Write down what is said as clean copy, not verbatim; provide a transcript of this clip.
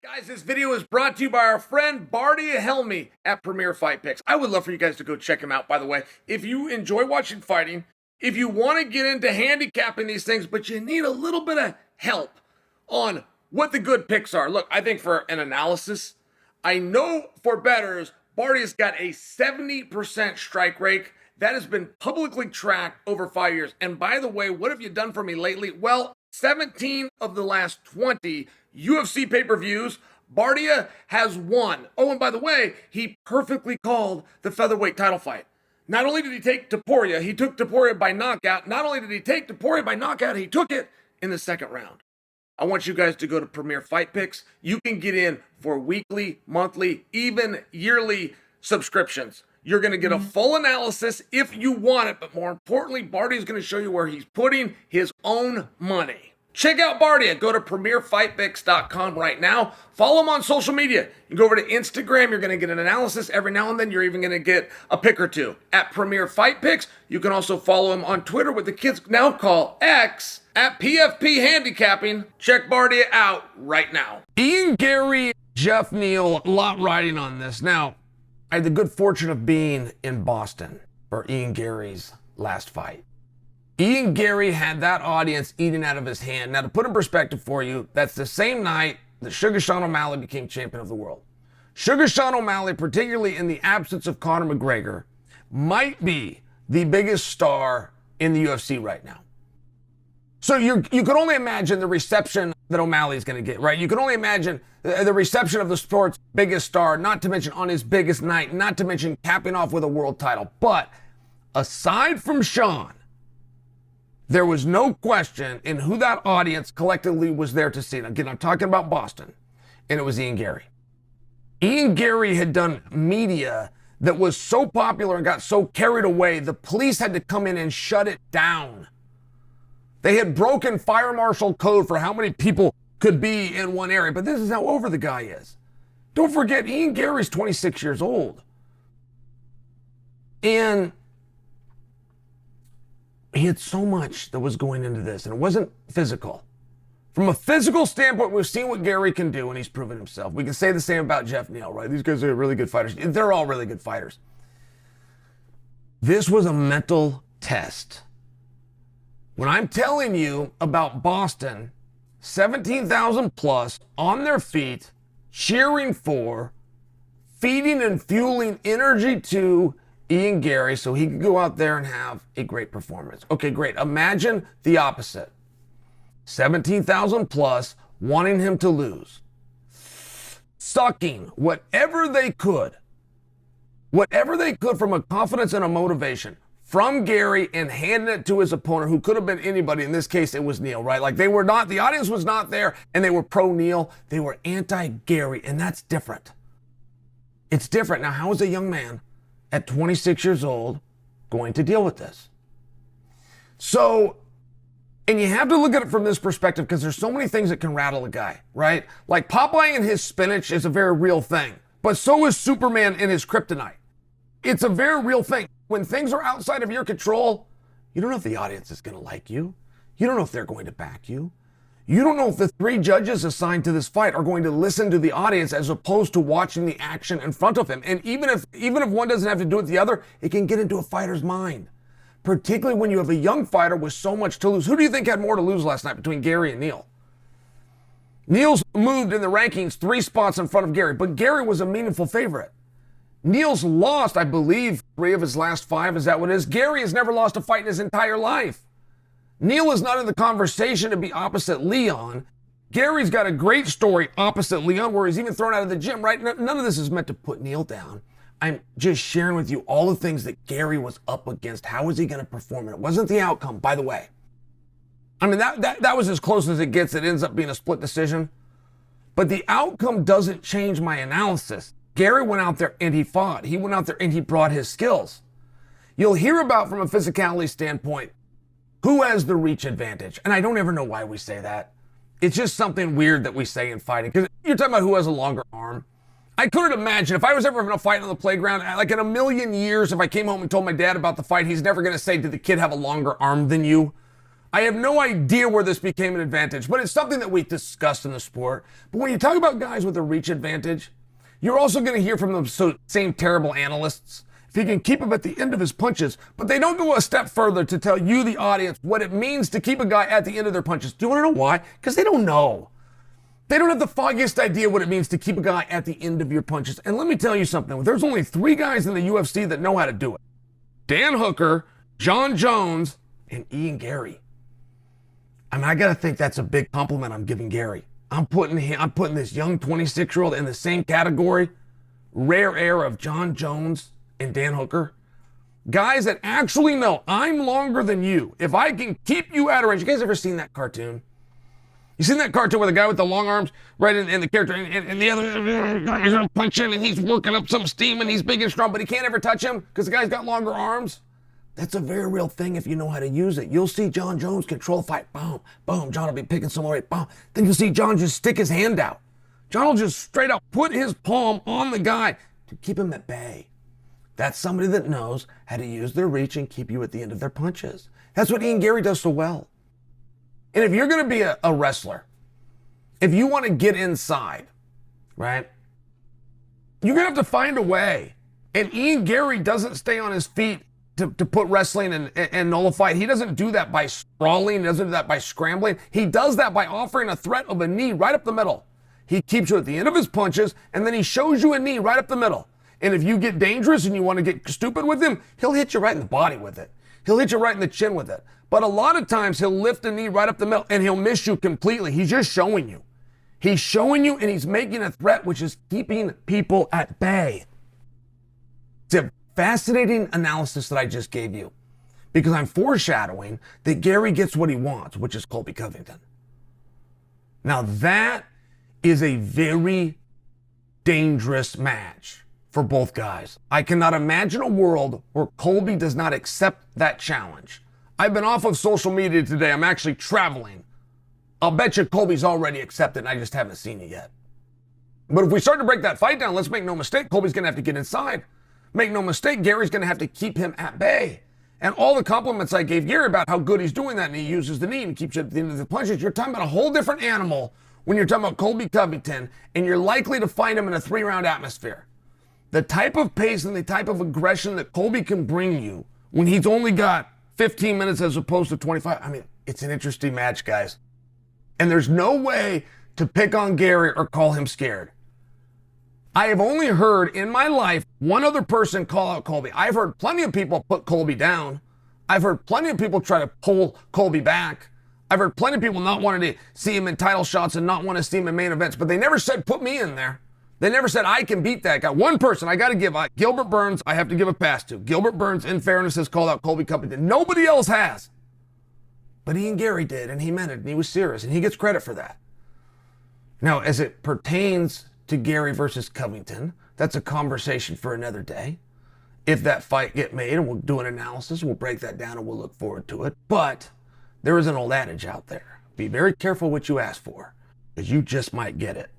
Guys, this video is brought to you by our friend Bardia Helmy at Premier Fight Picks. I would love for you guys to go check him out, by the way. If you enjoy watching fighting, if you want to get into handicapping these things, but you need a little bit of help on what the good picks are. Look, I think for an analysis, I know for bettors, Bardia's got a 70% strike rate. That has been publicly tracked over 5 years. And by the way, what have you done for me lately? Well, 17 of the last 20 UFC pay-per-views, Bardia has won. Oh, and by the way, he perfectly called the featherweight title fight. Not only did he take Topuria, he took Topuria by knockout. Not only did he take Topuria by knockout, he took it in the second round. I want you guys to go to Premier Fight Picks. You can get in for weekly, monthly, even yearly subscriptions. You're going to get a full analysis if you want it, but more importantly, Bardia is going to show you where he's putting his own money. Check out Bardia. Go to premierfightpicks.com right now. Follow him on social media. You go over to Instagram. You're going to get an analysis every now and then. You're even going to get a pick or two at Premier Fight Picks. You can also follow him on Twitter, what the kids now call X, at PFP Handicapping. Check Bardia out right now. Ian Garry, Jeff Neal, a lot riding on this. Now, I had the good fortune of being in Boston for Ian Garry's last fight. Ian Garry had that audience eating out of his hand. Now, to put in perspective for you, that's the same night that Sugar Sean O'Malley became champion of the world. Sugar Sean O'Malley, particularly in the absence of Conor McGregor, might be the biggest star in the UFC right now. So you can only imagine the reception that O'Malley is going to get, right? You can only imagine the reception of the sport's biggest star, not to mention on his biggest night, not to mention capping off with a world title. But aside from Sean, there was no question in who that audience collectively was there to see. And again, I'm talking about Boston, and it was Ian Garry. Ian Garry had done media that was so popular and got so carried away, the police had to come in and shut it down. They had broken fire marshal code for how many people could be in one area, but this is how over the guy is. Don't forget, Ian Garry's 26 years old. And he had so much that was going into this, and it wasn't physical. From a physical standpoint, we've seen what Garry can do, and he's proven himself. We can say the same about Jeff Neal, right? These guys are really good fighters. They're all really good fighters. This was a mental test. When I'm telling you about Boston, 17,000 plus on their feet, cheering for, feeding and fueling energy to Ian Garry so he could go out there and have a great performance. Okay, great. Imagine the opposite. 17,000 plus wanting him to lose. Sucking whatever they could from a confidence and a motivation from Garry and handing it to his opponent, who could have been anybody. In this case, it was Neal, right? Like they were not, the audience was not there and they were pro Neal. They were anti-Garry, and that's different. It's different. Now, how is a young man at 26 years old going to deal with this? So, and you have to look at it from this perspective because there's so many things that can rattle a guy, right? Like Popeye and his spinach is a very real thing, but so is Superman and his kryptonite. It's a very real thing. When things are outside of your control, you don't know if the audience is going to like you. You don't know if they're going to back you. You don't know if the 3 judges assigned to this fight are going to listen to the audience as opposed to watching the action in front of him. And even if one doesn't have to do it the other, it can get into a fighter's mind. Particularly when you have a young fighter with so much to lose. Who do you think had more to lose last night between Garry and Neal? Neal's moved in the rankings 3 spots in front of Garry, but Garry was a meaningful favorite. Neal's lost, I believe, 3 of his last 5. Is that what it is? Garry has never lost a fight in his entire life. Neal is not in the conversation to be opposite Leon. Gary's got a great story opposite Leon where he's even thrown out of the gym, right? None of this is meant to put Neal down. I'm just sharing with you all the things that Garry was up against. How is he going to perform? And it wasn't the outcome, by the way. I mean, that was as close as it gets. It ends up being a split decision. But the outcome doesn't change my analysis. Garry went out there and he fought. He went out there and he brought his skills. You'll hear about, from a physicality standpoint, who has the reach advantage. And I don't ever know why we say that. It's just something weird that we say in fighting. Because you're talking about who has a longer arm. I couldn't imagine if I was ever in a fight on the playground, like in a million years, if I came home and told my dad about the fight, he's never going to say, did the kid have a longer arm than you? I have no idea where this became an advantage, but it's something that we discussed in the sport. But when you talk about guys with a reach advantage, you're also going to hear from the same terrible analysts if he can keep him at the end of his punches, but they don't go a step further to tell you, the audience, what it means to keep a guy at the end of their punches. Do you want to know why? Because they don't know. They don't have the foggiest idea what it means to keep a guy at the end of your punches. And let me tell you something. There's only 3 guys in the UFC that know how to do it. Dan Hooker, Jon Jones, and Ian Garry. I mean, I got to think that's a big compliment I'm giving Garry. I'm putting this young 26-year-old in the same category, rare air of Jon Jones and Dan Hooker. Guys that actually know I'm longer than you. If I can keep you out of range. You guys ever seen that cartoon? You seen that cartoon where the guy with the long arms, right, in the character, and the other guy's punching, and he's working up some steam, and he's big and strong, but he can't ever touch him because the guy's got longer arms? That's a very real thing if you know how to use it. You'll see Jon Jones control fight. Boom, boom. Jon will be picking some weight. Boom. Then you'll see Jon just stick his hand out. Jon will just straight up put his palm on the guy to keep him at bay. That's somebody that knows how to use their reach and keep you at the end of their punches. That's what Ian Garry does so well. And if you're going to be a wrestler, if you want to get inside, right, you're going to have to find a way. And Ian Garry doesn't stay on his feet to put wrestling and nullify it. He doesn't do that by sprawling. He doesn't do that by scrambling. He does that by offering a threat of a knee right up the middle. He keeps you at the end of his punches, and then he shows you a knee right up the middle. And if you get dangerous and you want to get stupid with him, he'll hit you right in the body with it. He'll hit you right in the chin with it. But a lot of times he'll lift a knee right up the middle and he'll miss you completely. He's just showing you. He's showing you and he's making a threat, which is keeping people at bay. It's a fascinating analysis that I just gave you because I'm foreshadowing that Garry gets what he wants, which is Colby Covington. Now that is a very dangerous match for both guys. I cannot imagine a world where Colby does not accept that challenge. I've been off of social media today. I'm actually traveling. I'll bet you Colby's already accepted and I just haven't seen it yet. But if we start to break that fight down, let's make no mistake, Colby's going to have to get inside. Make no mistake, Gary's going to have to keep him at bay. And all the compliments I gave Garry about how good he's doing that and he uses the knee and keeps you at the end of the punches, you're talking about a whole different animal when you're talking about Colby Covington, and you're likely to find him in a 3-round atmosphere. The type of pace and the type of aggression that Colby can bring you when he's only got 15 minutes as opposed to 25. I mean, it's an interesting match, guys. And there's no way to pick on Garry or call him scared. I have only heard in my life one other person call out Colby. I've heard plenty of people put Colby down. I've heard plenty of people try to pull Colby back. I've heard plenty of people not wanting to see him in title shots and not want to see him in main events, but they never said, put me in there. They never said, I can beat that guy. One person I got to give, Gilbert Burns, I have to give a pass to. Gilbert Burns, in fairness, has called out Colby Covington. Nobody else has. But Ian Garry did, and he meant it, and he was serious, and he gets credit for that. Now, as it pertains to Garry versus Covington, that's a conversation for another day. If that fight get made, and we'll do an analysis, we'll break that down, and we'll look forward to it. But there is an old adage out there. Be very careful what you ask for, because you just might get it.